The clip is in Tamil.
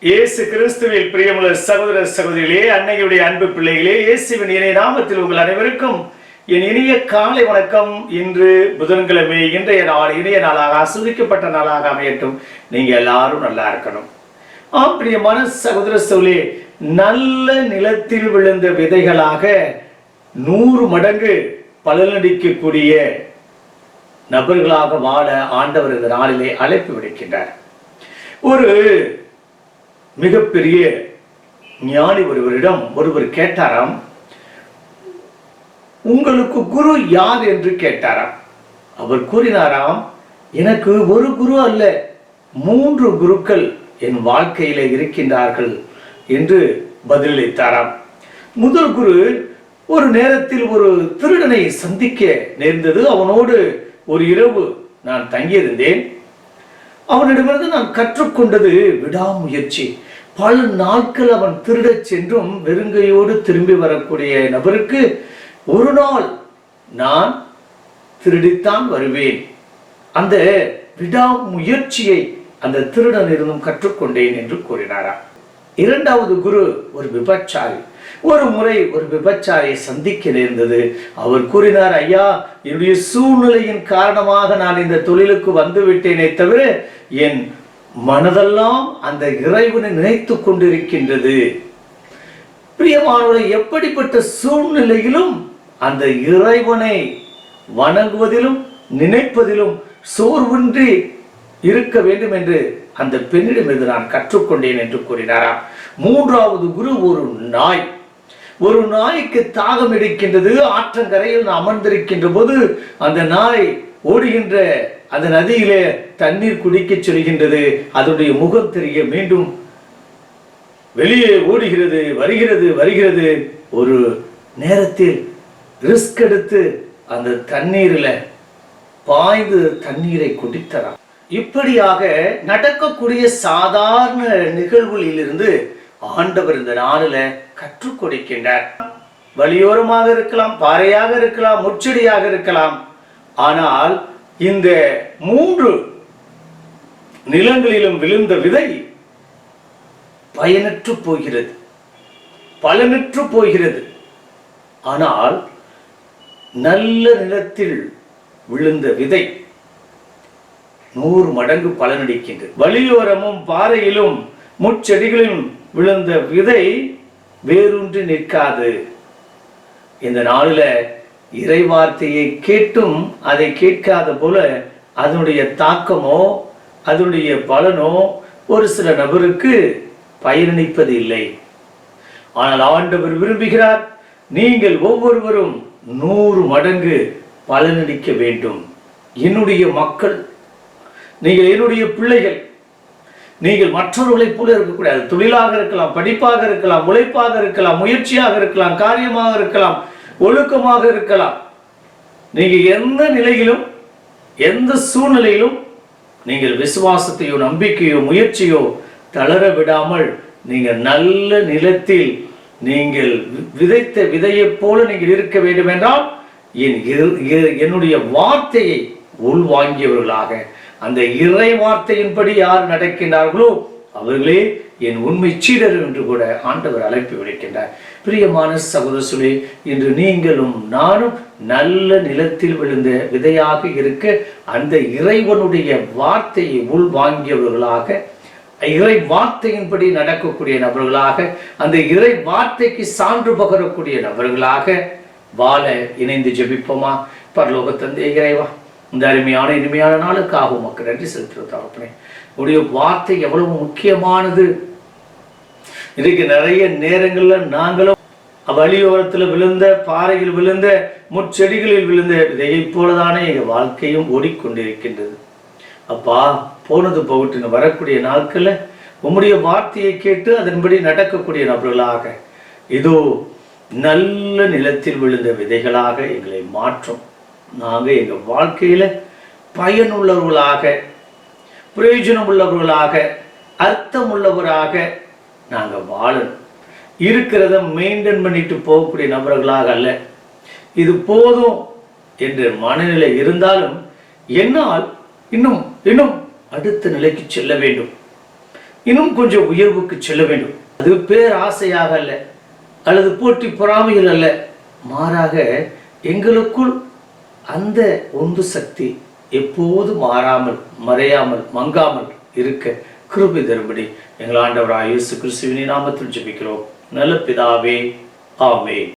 இயேசு கிறிஸ்துவில் பிரியமுள்ள சகோதர சகோதரிகளே, அன்னையுடைய அன்பு பிள்ளைகளே, இயேசுவின் இணைய நாமத்தில் உங்கள் அனைவருக்கும் என் இனிய காலை வணக்கம். இன்று புதன்கிழமை, இன்றைய நாள் இனிய நாளாக ஆசீர்வதிக்கப்பட்ட நாளாக அமையட்டும். நீங்க எல்லாரும் நல்லா இருக்கணும். பிரியமான சகோதர சகோதரிகளே, நல்ல நிலத்தில் விழுந்த விதைகளாக 100 மடங்கு பலனளிக்கக்கூடிய நபர்களாக வாழ ஆண்டவர் இந்த நாளிலே அழைப்பு விடுக்கின்றார். ஒரு மிகப்பெரிய ஞானி ஒருவரிடம் ஒருவர் கேட்டாராம், உங்களுக்கு குரு யார் என்று கேட்டாராம். அவர் கூறினாராம், எனக்கு ஒரு குரு அல்ல, 3 குருக்கள் என் வாழ்க்கையில இருக்கின்றார்கள் என்று பதிலளித்தாராம். முதல் குரு, ஒரு நேரத்தில் ஒரு திருடனை சந்திக்க நேர்ந்தது. அவனோடு ஒரு இரவு நான் தங்கியிருந்தேன். அவனிடமிருந்து நான் கற்றுக்கொண்டது விடாமுயற்சி. பல நாட்கள் அவன் திருடச் சென்றும் வெறுங்கையோடு திரும்பி வரக்கூடிய நபருக்கு ஒரு நாள் நான் திருடித்தான் வருவேன். அந்த விடாமுயற்சியை அந்த திருடன் இருந்தும் கற்றுக்கொண்டேன் என்று கூறினாராம். இரண்டாவது குரு ஒரு விபச்சாரி. ஒரு முறை ஒரு விபச்சாரியை சந்திக்க நேர்ந்தது. அவர் கூறினார், ஐயா, என்னுடைய சூழ்நிலையின் காரணமாக நான் இந்த தொழிலுக்கு வந்து விட்டேனே தவிர என் மனதெல்லாம் அந்த இறைவனை நினைத்து கொண்டிருக்கின்றது. பிரியமானவர்களே, எப்படிப்பட்ட சூழ்நிலையிலும் அந்த இறைவனை வணங்குவதிலும் நினைப்பதிலும் சோர்வின்றி இருக்க வேண்டும் என்று அந்த பெண்ணிடமிருந்து நான் கற்றுக்கொண்டேன் என்று கூறினாராம். மூன்றாவது குரு ஒரு நாய். ஒரு நாய்க்கு தாகம் எடுக்கின்றது. ஆற்றங்கரையில் அமர்ந்திருக்கின்ற போது அந்த நாய் ஓடுகின்ற அந்த நதியிலே தண்ணீர் குடிக்க சொல்கின்றது. அதனுடைய முகம் தெரிய மீண்டும் வெளியே ஓடுகிறது, வருகிறது. ஒரு நேரத்தில் ரிஸ்க் எடுத்து அந்த தண்ணீரில் பாய்ந்து தண்ணீரை குடித்தராம். இப்படியாக நடக்கக்கூடிய சாதாரண நிகழ்வுகளில் இருந்து ஆண்டவர் இந்த நாளில் கற்றுக் கொடுக்கின்றார். வழியோரமாக இருக்கலாம், பாறையாக இருக்கலாம், முச்செடியாக இருக்கலாம். ஆனால் இந்த 3 நிலங்களிலும் விழுந்த விதை பயனற்று போகிறது, பலனற்று போகிறது. ஆனால் நல்ல நிலத்தில் விழுந்த விதை 100 மடங்கு பலனளிக்கின்றது. வழியோரமும் பாறையிலும் முட்செடிகளிலும் விழுந்த விதை வேரூன்றி நிற்காது. இந்த நாளில் இறை வார்த்தையை கேட்டும் அதை கேட்காத போல அதனுடைய தாக்கமோ அதனுடைய பலனோ ஒரு சில நபருக்கு பயனளிப்பது இல்லை. ஆனால் ஆண்டவர் விரும்புகிறார், நீங்கள் ஒவ்வொருவரும் 100 மடங்கு பலனளிக்க வேண்டும். என்னுடைய மக்கள், நீங்கள் என்னுடைய பிள்ளைகள், நீங்கள் மற்றவர்களைப் போல இருக்கக்கூடாது. தொழிலாக இருக்கலாம், படிப்பாக இருக்கலாம், உழைப்பாக இருக்கலாம், முயற்சியாக இருக்கலாம், காரியமாக இருக்கலாம், ஒழுக்கமாக இருக்கலாம். நீங்கள் எந்த நிலையிலும் எந்த சூழ்நிலையிலும் நீங்கள் விசுவாசத்தையோ நம்பிக்கையோ முயற்சியோ தளர விடாமல் நீங்கள் நல்ல நிலத்தில் நீங்கள் விதைத்த விதையைப் போல நீங்கள் இருக்க வேண்டும் என்றால் என்னுடைய வார்த்தையை உள்வாங்கியவர்களாக, அந்த இறை வார்த்தையின்படி யார் நடக்கின்றார்களோ அவர்களே என் உண்மை சீடர் என்று கூட ஆண்டவர் அழைப்பு விடுக்கின்றார். பிரியமான சகோதரர்களே, இன்று நீங்களும் நானும் நல்ல நிலத்தில் விழுந்த விதையாக இருக்க அந்த இறைவனுடைய வார்த்தையை உள்வாங்கியவர்களாக, இறை வார்த்தையின்படி நடக்கக்கூடிய நபர்களாக, அந்த இறை வார்த்தைக்கு சான்று பகரக்கூடிய நபர்களாக வாழ இணைந்து ஜெபிப்போமா? பரலோக தந்தை இறைவா, இந்த அருமையான இனிமையான நாளுக்காக உமக்கு நன்றி செலுத்துவதாகப்பனே. உடைய வார்த்தை எவ்வளவு முக்கியமானது. இதுக்கு நிறைய நேரங்களில் நாங்களும் வழியோரத்தில் விழுந்த, பாறையில் விழுந்த, முட்செடிகளில் விழுந்த விதையை போலதானே எங்கள் வாழ்க்கையும் ஓடிக்கொண்டிருக்கின்றது. அப்பா, போனது போகட்டுன்னு வரக்கூடிய நாட்களில் உம்முடைய வார்த்தையை கேட்டு அதன்படி நடக்கக்கூடிய நபர்களாக இதோ நல்ல நிலத்தில் விழுந்த விதைகளாக எங்களை மாற்றும். நாங்கள் எங்கள் வாழ்க்கையில் பயனுள்ளவர்களாக, பிரயோஜனம் உள்ளவர்களாக, அர்த்தம் உள்ளவராக நாங்கள் வாழணும். இருக்கிறத மெயின்டைன் பண்ணிட்டு போகக்கூடிய நபர்களாக அல்ல. இது போதும் என்ற மனநிலை இருந்தாலும் என்னால் இன்னும் அடுத்த நிலைக்கு செல்ல வேண்டும், இன்னும் கொஞ்சம் உயர்வுக்கு செல்ல வேண்டும். அது பேராசையாக அல்ல, அல்லது போட்டி பொறாமைகள் அல்ல, மாறாக எங்களுக்குள் அந்த உந்து சக்தி எப்போது மாறாமல், மறையாமல், மங்காமல் இருக்க கிருபை தரும்படி எங்கள் ஆண்டவராகிய இயேசு கிறிஸ்துவின் நாமத்தில் ஜெபிக்கிறோம் நல்ல பிதாவே. ஆமென்.